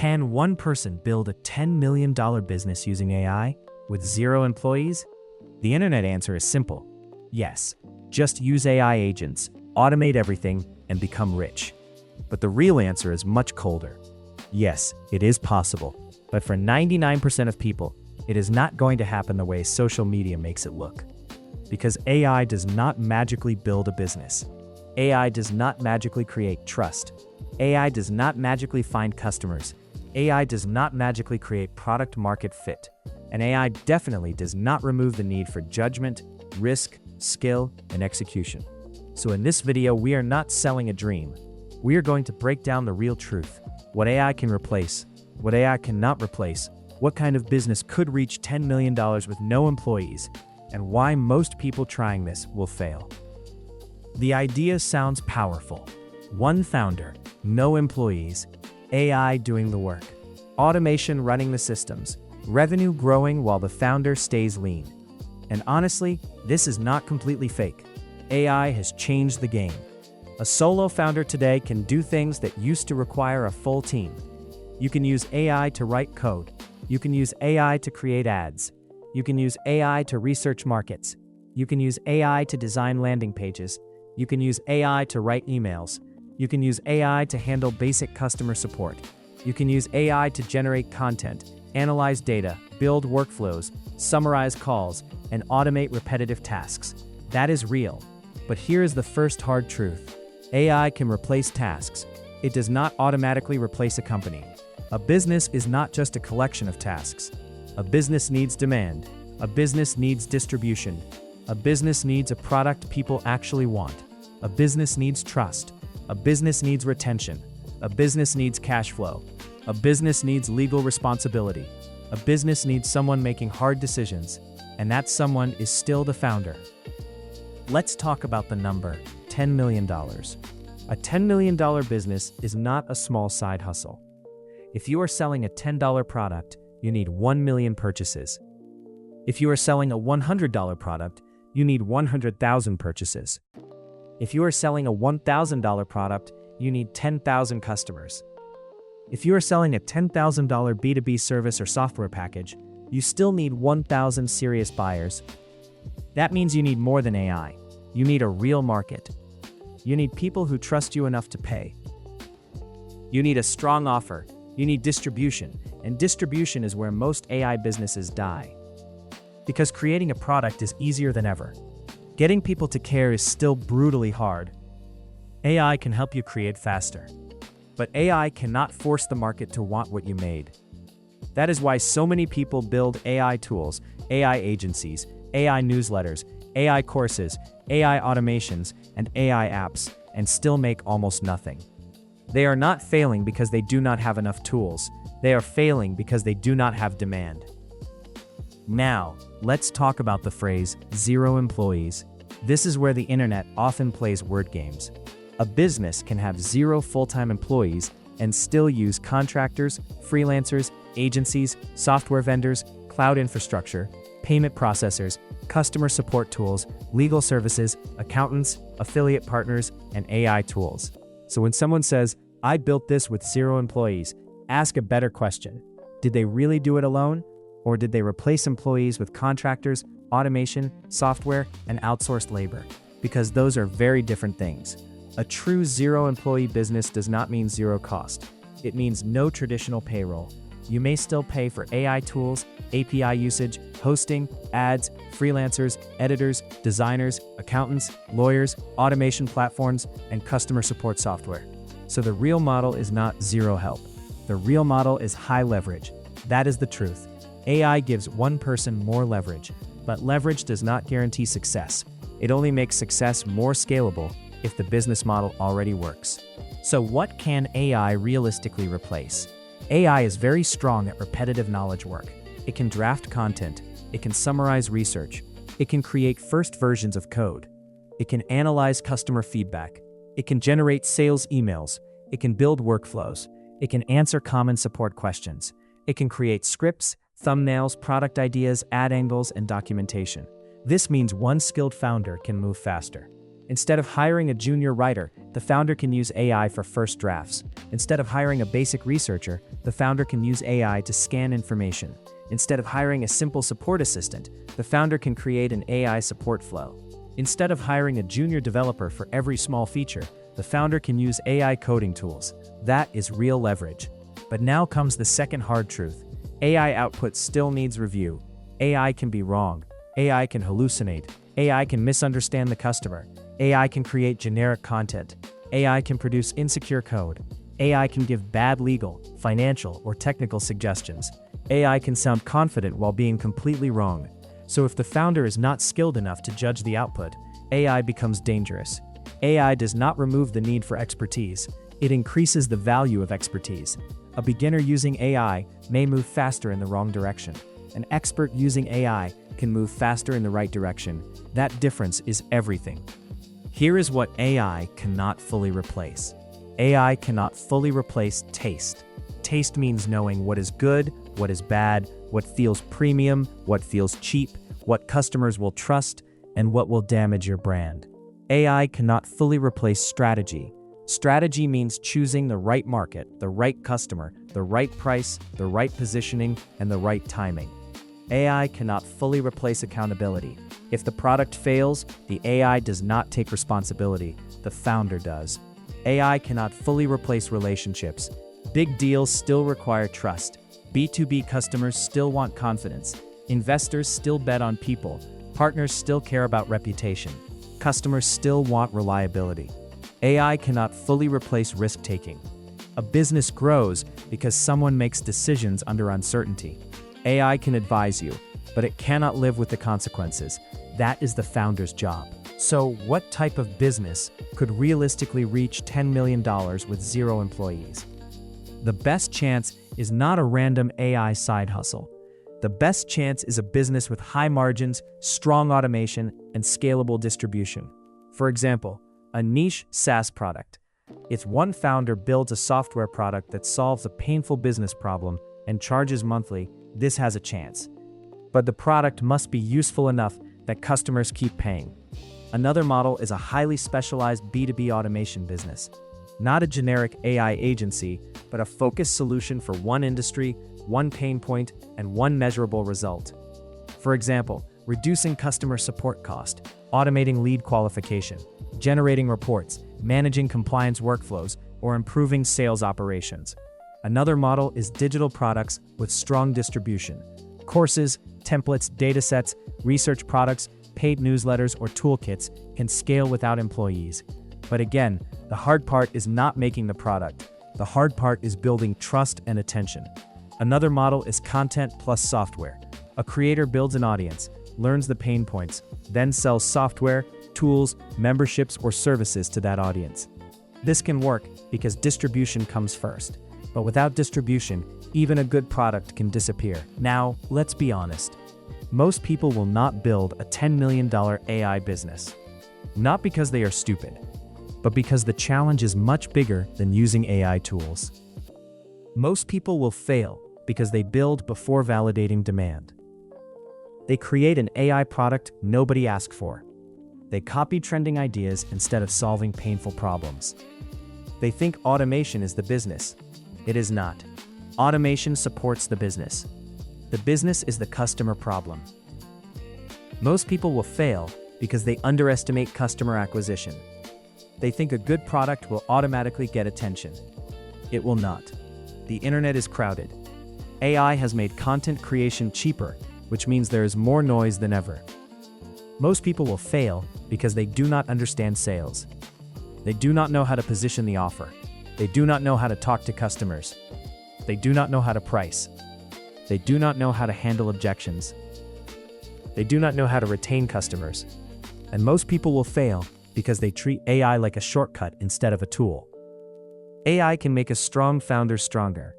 Can one person build a $10 million business using AI with 0 employees? The internet answer is simple. Yes, just use AI agents, automate everything, and become rich. But the real answer is much colder. Yes, it is possible, but for 99% of people, it is not going to happen the way social media makes it look. Because AI does not magically build a business. AI does not magically create trust. AI does not magically find customers. AI does not magically create product market fit. And AI definitely does not remove the need for judgment, risk, skill, and execution. So in this video, we are not selling a dream. We are going to break down the real truth. What AI can replace, what AI cannot replace, what kind of business could reach $10 million with no employees, and why most people trying this will fail. The idea sounds powerful. One founder, no employees, AI doing the work, automation running the systems, revenue growing while the founder stays lean. And honestly, this is not completely fake. AI has changed the game. A solo founder today can do things that used to require a full team. You can use AI to write code. You can use AI to create ads. You can use AI to research markets. You can use AI to design landing pages. You can use AI to write emails. You can use AI to handle basic customer support. You can use AI to generate content, analyze data, build workflows, summarize calls, and automate repetitive tasks. That is real. But here is the first hard truth. AI can replace tasks. It does not automatically replace a company. A business is not just a collection of tasks. A business needs demand. A business needs distribution. A business needs a product people actually want. A business needs trust. A business needs retention. A business needs cash flow. A business needs legal responsibility. A business needs someone making hard decisions, and that someone is still the founder. Let's talk about the number, $10 million. A $10 million business is not a small side hustle. If you are selling a $10 product, you need 1 million purchases. If you are selling a $100 product, you need 100,000 purchases. If you are selling a $1,000 product, you need 10,000 customers. If you are selling a $10,000 B2B service or software package, you still need 1,000 serious buyers. That means you need more than AI. You need a real market. You need people who trust you enough to pay. You need a strong offer. You need distribution, and distribution is where most AI businesses die. Because creating a product is easier than ever. Getting people to care is still brutally hard. AI can help you create faster. But AI cannot force the market to want what you made. That is why so many people build AI tools, AI agencies, AI newsletters, AI courses, AI automations, and AI apps, and still make almost nothing. They are not failing because they do not have enough tools. They are failing because they do not have demand. Now, let's talk about the phrase, 0 employees. This is where the internet often plays word games. A business can have 0 full-time employees and still use contractors, freelancers, agencies, software vendors, cloud infrastructure, payment processors, customer support tools, legal services, accountants, affiliate partners, and AI tools. So when someone says, I built this with 0 employees, ask a better question. Did they really do it alone? Or did they replace employees with contractors, automation, software, and outsourced labor? Because those are very different things. A true 0 employee business does not mean 0 cost. It means no traditional payroll. You may still pay for AI tools, API usage, hosting, ads, freelancers, editors, designers, accountants, lawyers, automation platforms, and customer support software. So the real model is not 0 help. The real model is high leverage. That is the truth. AI gives one person more leverage, but leverage does not guarantee success. It only makes success more scalable if the business model already works. So what can AI realistically replace? AI is very strong at repetitive knowledge work. It can draft content. It can summarize research. It can create first versions of code. It can analyze customer feedback. It can generate sales emails. It can build workflows. It can answer common support questions. It can create scripts, thumbnails, product ideas, ad angles, and documentation. This means one skilled founder can move faster. Instead of hiring a junior writer, the founder can use AI for first drafts. Instead of hiring a basic researcher, the founder can use AI to scan information. Instead of hiring a simple support assistant, the founder can create an AI support flow. Instead of hiring a junior developer for every small feature, the founder can use AI coding tools. That is real leverage. But now comes the second hard truth. AI output still needs review. AI can be wrong. AI can hallucinate. AI can misunderstand the customer. AI can create generic content. AI can produce insecure code. AI can give bad legal, financial, or technical suggestions. AI can sound confident while being completely wrong. So if the founder is not skilled enough to judge the output, AI becomes dangerous. AI does not remove the need for expertise. It increases the value of expertise. A beginner using AI may move faster in the wrong direction. An expert using AI can move faster in the right direction. That difference is everything. Here is what AI cannot fully replace. AI cannot fully replace taste. Taste means knowing what is good, what is bad, what feels premium, what feels cheap, what customers will trust, and what will damage your brand. AI cannot fully replace strategy. Strategy means choosing the right market, the right customer, the right price, the right positioning, and the right timing. AI cannot fully replace accountability. If the product fails, the AI does not take responsibility, the founder does. AI cannot fully replace relationships. Big deals still require trust. B2B customers still want confidence. Investors still bet on people. Partners still care about reputation. Customers still want reliability. AI cannot fully replace risk-taking. A business grows because someone makes decisions under uncertainty. AI can advise you, but it cannot live with the consequences. That is the founder's job. So, what type of business could realistically reach $10 million with 0 employees? The best chance is not a random AI side hustle. The best chance is a business with high margins, strong automation, and scalable distribution. For example, a niche SaaS product. If one founder builds a software product that solves a painful business problem and charges monthly, this has a chance. But the product must be useful enough that customers keep paying. Another model is a highly specialized B2B automation business. Not a generic AI agency, but a focused solution for one industry, one pain point, and one measurable result. For example, reducing customer support cost, automating lead qualification, generating reports, managing compliance workflows, or improving sales operations. Another model is digital products with strong distribution. Courses, templates, datasets, research products, paid newsletters, or toolkits can scale without employees. But again, the hard part is not making the product. The hard part is building trust and attention. Another model is content plus software. A creator builds an audience, learns the pain points, then sells software, tools, memberships, or services to that audience. This can work because distribution comes first. But without distribution, even a good product can disappear. Now, let's be honest. Most people will not build a $10 million AI business. Not because they are stupid, but because the challenge is much bigger than using AI tools. Most people will fail because they build before validating demand. They create an AI product nobody asked for. They copy trending ideas instead of solving painful problems. They think automation is the business. It is not. Automation supports the business. The business is the customer problem. Most people will fail because they underestimate customer acquisition. They think a good product will automatically get attention. It will not. The internet is crowded. AI has made content creation cheaper, which means there is more noise than ever. Most people will fail because they do not understand sales. They do not know how to position the offer. They do not know how to talk to customers. They do not know how to price. They do not know how to handle objections. They do not know how to retain customers. And most people will fail because they treat AI like a shortcut instead of a tool. AI can make a strong founder stronger,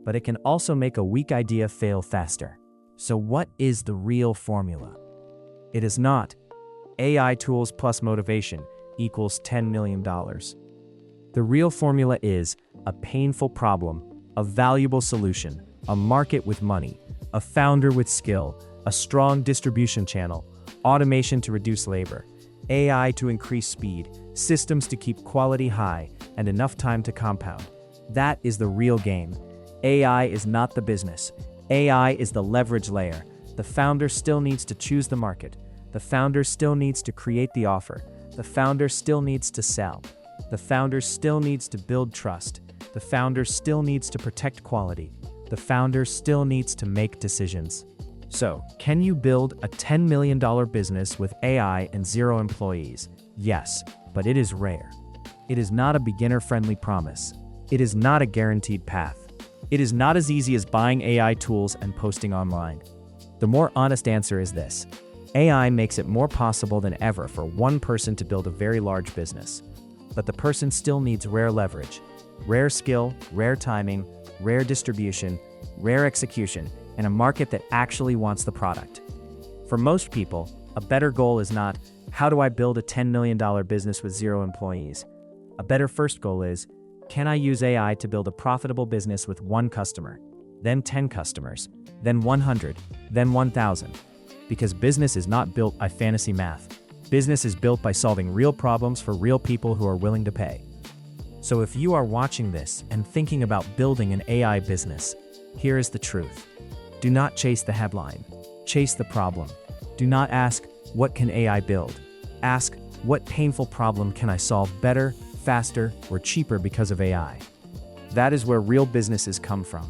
but it can also make a weak idea fail faster. So what is the real formula? It is not AI tools plus motivation equals $10 million. The real formula is a painful problem, a valuable solution, a market with money, a founder with skill, a strong distribution channel, automation to reduce labor. AI to increase speed, systems to keep quality high, and enough time to compound. That is the real game. AI is not the business. AI is the leverage layer. The founder still needs to choose the market. The founder still needs to create the offer. The founder still needs to sell. The founder still needs to build trust. The founder still needs to protect quality. The founder still needs to make decisions. So, can you build a $10 million business with AI and 0 employees? Yes, but it is rare. It is not a beginner-friendly promise. It is not a guaranteed path. It is not as easy as buying AI tools and posting online. The more honest answer is this: AI makes it more possible than ever for one person to build a very large business. But the person still needs rare leverage, rare skill, rare timing, rare distribution, rare execution, and a market that actually wants the product. For most people, a better goal is not, how do I build a $10 million business with 0 employees? A better first goal is, can I use AI to build a profitable business with 1 customer, then 10 customers, then 100, then 1,000? Because business is not built by fantasy math. Business is built by solving real problems for real people who are willing to pay. So if you are watching this and thinking about building an AI business, here is the truth. Do not chase the headline. Chase the problem. Do not ask, what can AI build? Ask, what painful problem can I solve better, faster, or cheaper because of AI? That is where real businesses come from.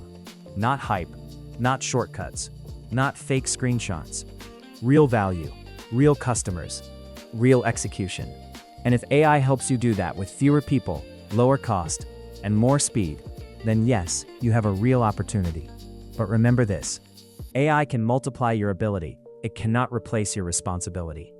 Not hype, not shortcuts, not fake screenshots. Real value, real customers, real execution. And if AI helps you do that with fewer people, lower cost, and more speed, then yes, you have a real opportunity. But remember this: AI can multiply your ability. It cannot replace your responsibility.